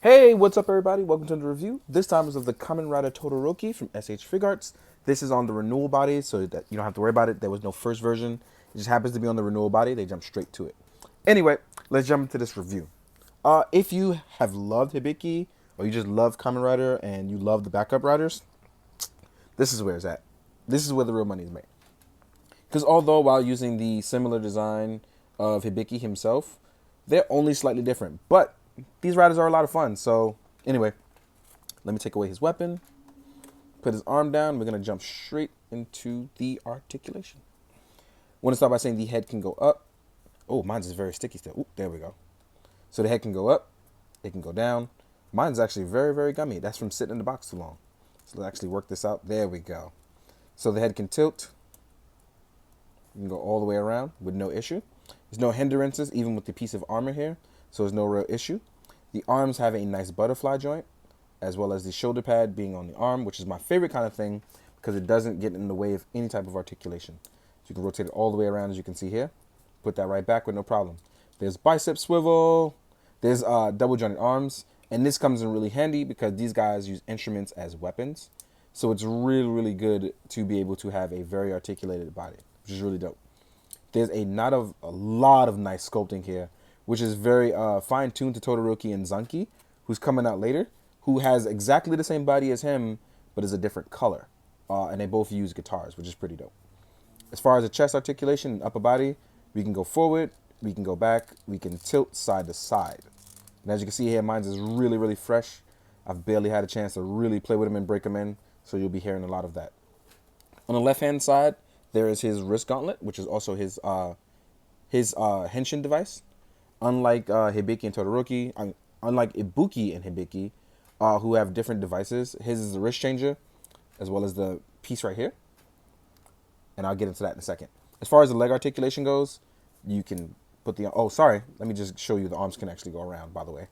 Hey, what's up, everybody? Welcome to the review. This time is of the Kamen Rider Todoroki from S.H.Figuarts. This is on the renewal body, so that you don't have to worry about it. There was no first version. It just happens to be on the renewal body. They jump straight to it. Anyway, let's jump into this review. If you have loved Hibiki, or you just love Kamen Rider and you love the backup riders, this is where it's at. This is where the real money is made. Because although while using the similar design of Hibiki himself, they're only slightly different. But these riders are a lot of fun. So anyway, let me take away his weapon, put his arm down. We're going to jump straight into the articulation. I want to start by saying the head can go up. Oh, mine's is very sticky still. Ooh, there we go. So the head can go up. It can go down. Mine's actually very, very gummy. That's from sitting in the box too long. So let's actually work this out. There we go. So the head can tilt. You can go all the way around with no issue. There's no hindrances, even with the piece of armor here. So there's no real issue. The arms have a nice butterfly joint, as well as the shoulder pad being on the arm, which is my favorite kind of thing because it doesn't get in the way of any type of articulation. So you can rotate it all the way around, as you can see here. Put that right back with no problem. There's bicep swivel. There's double jointed arms. And this comes in really handy because these guys use instruments as weapons. So it's really, really good to be able to have a very articulated body, which is really dope. There's a lot of nice sculpting here, which is very fine-tuned to Todoroki and Zanki, who's coming out later, who has exactly the same body as him, but is a different color. And they both use guitars, which is pretty dope. As far as the chest articulation and upper body, we can go forward, we can go back, we can tilt side to side. And as you can see here, mine is really, really fresh. I've barely had a chance to really play with them and break them in, so you'll be hearing a lot of that. On the left-hand side, there is his wrist gauntlet, which is also his henshin device. Unlike Hibiki and Todoroki, unlike Ibuki and Hibiki, who have different devices, his is the wrist changer, as well as the piece right here. And I'll get into that in a second. As far as the leg articulation goes, you can put the... Oh, sorry. Let me just show you the arms can actually go around, by the way.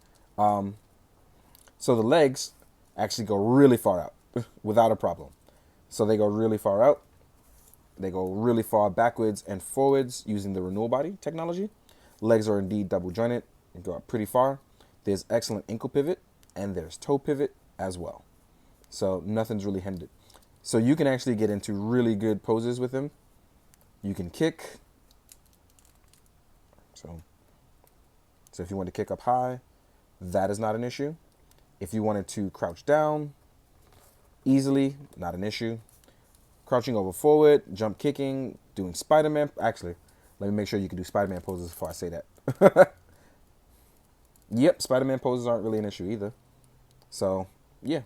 So the legs actually go really far out without a problem. So they go really far out. They go really far backwards and forwards using the renewal body technology. Legs are indeed double jointed and go up pretty far. There's excellent ankle pivot and there's toe pivot as well. So nothing's really hindered. So you can actually get into really good poses with him. You can kick. So if you want to kick up high, that is not an issue. If you wanted to crouch down easily, not an issue. Crouching over forward, jump kicking, doing Spider-Man. Actually, let me make sure you can do Spider-Man poses before I say that. Yep, Spider-Man poses aren't really an issue either. So, yeah.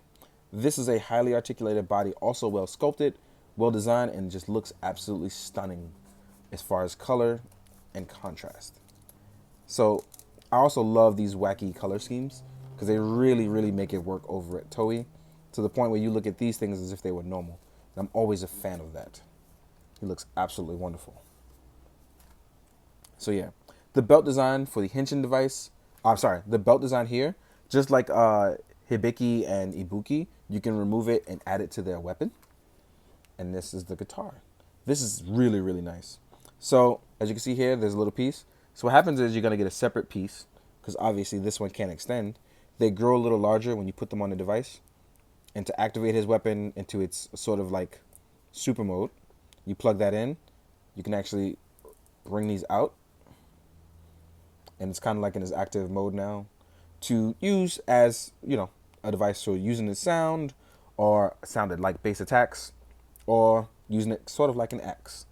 This is a highly articulated body, also well sculpted, well designed, and just looks absolutely stunning as far as color and contrast. So, I also love these wacky color schemes because they really, really make it work over at Toei to the point where you look at these things as if they were normal. And I'm always a fan of that. He looks absolutely wonderful. So yeah, the belt design for the henshin device, the belt design here, just like Hibiki and Ibuki, you can remove it and add it to their weapon. And this is the guitar. This is really, really nice. So as you can see here, there's a little piece. So what happens is you're gonna get a separate piece because obviously this one can't extend. They grow a little larger when you put them on the device. And to activate his weapon into its sort of like super mode, you plug that in. You can actually bring these out. And it's kind of like in his active mode now to use as, you know, a device for using the sound or sounded like bass attacks or using it sort of like an axe.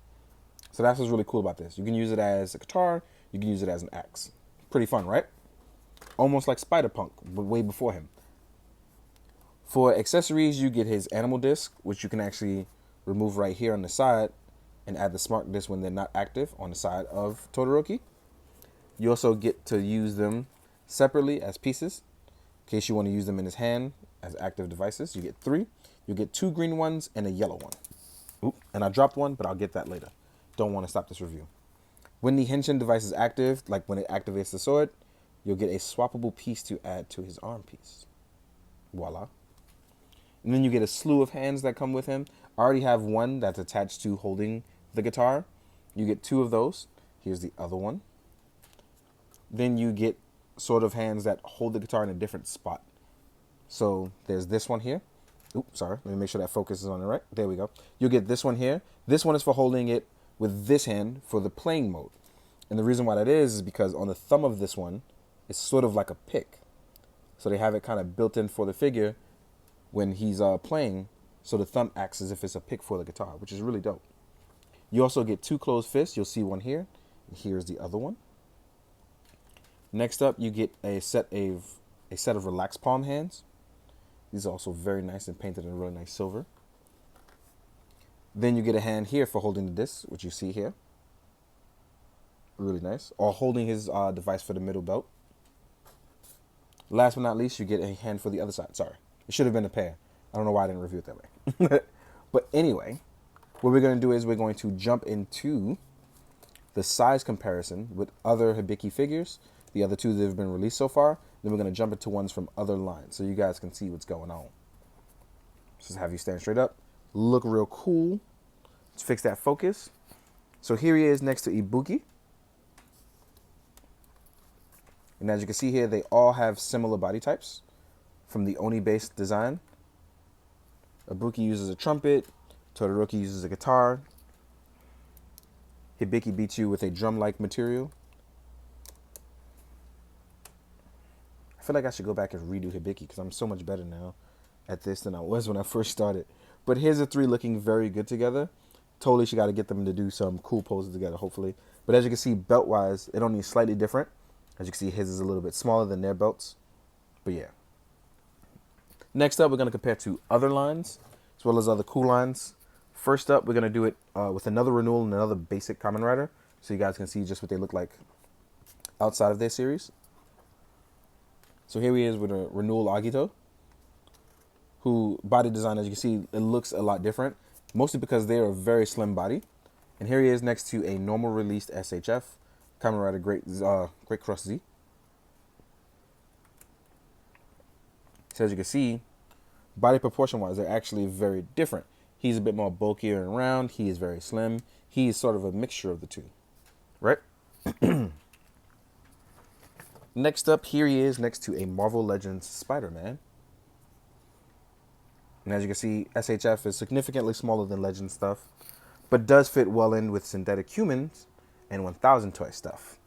So that's what's really cool about this. You can use it as a guitar. You can use it as an axe. Pretty fun, right? Almost like Spider-Punk, but way before him. For accessories, you get his animal disc, which you can actually remove right here on the side and add the smart disc when they're not active on the side of Todoroki. You also get to use them separately as pieces. In case you want to use them in his hand as active devices, you get 3. You get 2 green ones and a yellow one. Oop, and I dropped one, but I'll get that later. Don't want to stop this review. When the henshin device is active, like when it activates the sword, you'll get a swappable piece to add to his arm piece. Voila. And then you get a slew of hands that come with him. I already have one that's attached to holding the guitar. You get 2 of those. Here's the other one. Then you get sort of hands that hold the guitar in a different spot. So there's this one here. Oops, sorry. Let me make sure that focus is on it right. There we go. You'll get this one here. This one is for holding it with this hand for the playing mode. And the reason why that is because on the thumb of this one, it's sort of like a pick. So they have it kind of built in for the figure when he's playing. So the thumb acts as if it's a pick for the guitar, which is really dope. You also get two closed fists. You'll see one here. And here's the other one. Next up, you get a set of relaxed palm hands. These are also very nice and painted in really nice silver. Then you get a hand here for holding the disc, which you see here. Really nice. Or holding his device for the middle belt. Last but not least, you get a hand for the other side. Sorry, it should have been a pair. I don't know why I didn't review it that way. But anyway, what we're going to do is we're going to jump into the size comparison with other Hibiki figures, the other two that have been released so far. Then we're going to jump into ones from other lines so you guys can see what's going on. Just have you stand straight up, look real cool. Let's fix that focus. So here he is next to Ibuki. And as you can see here, they all have similar body types from the Oni-based design. Ibuki uses a trumpet. Todoroki uses a guitar. Hibiki beats you with a drum-like material. I feel like I should go back and redo Hibiki because I'm so much better now at this than I was when I first started. But here's the three looking very good together. Totally should got to get them to do some cool poses together, hopefully. But as you can see, belt-wise, it only is slightly different. As you can see, his is a little bit smaller than their belts. But yeah. Next up, we're going to compare to other lines, as well as other cool lines. First up, we're going to do it with another renewal and another basic Kamen Rider, so you guys can see just what they look like outside of their series. So here he is with a renewal Agito, who body design, as you can see, it looks a lot different, mostly because they're a very slim body. And here he is next to a normal released SHF, Kamen Rider Great Cross Z. So as you can see, body proportion-wise, they're actually very different. He's a bit more bulkier and round. He is very slim. He is sort of a mixture of the two, right? Next up, here he is next to a Marvel Legends Spider-Man. And as you can see, SHF is significantly smaller than Legends stuff, but does fit well in with synthetic humans and 1000 toy stuff,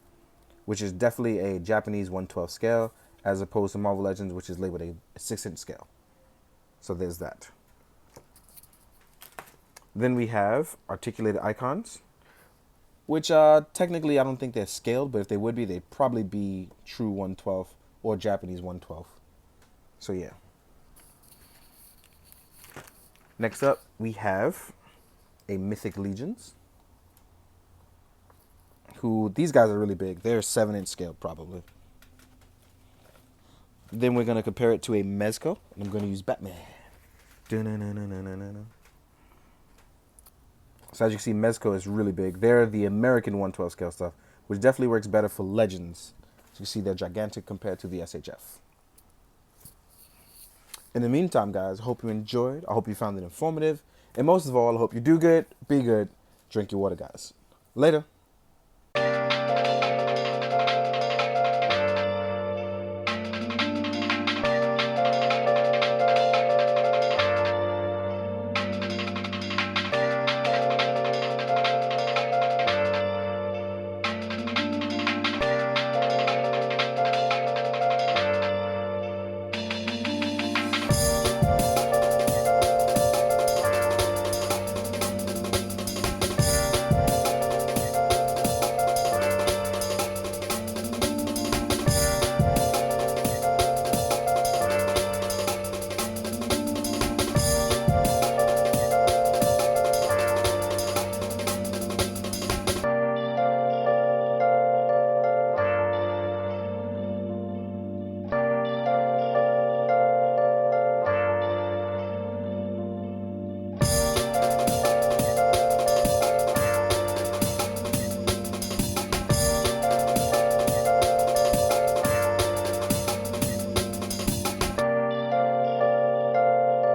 which is definitely a Japanese 1/12 scale, as opposed to Marvel Legends, which is labeled a 6-inch scale. So there's that. Then we have articulated icons, which technically I don't think they're scaled, but if they would be, they'd probably be true 1/12 or Japanese 1/12. So yeah. Next up, we have a Mythic Legions, who, these guys are really big. They're 7-inch scale probably. Then we're going to compare it to a Mezco, and I'm going to use Batman. So as you can see, Mezco is really big. They're the American 1/12 scale stuff, which definitely works better for Legends. So you see they're gigantic compared to the SHF. In the meantime, guys, I hope you enjoyed. I hope you found it informative. And most of all, I hope you do good, be good, drink your water, guys. Later.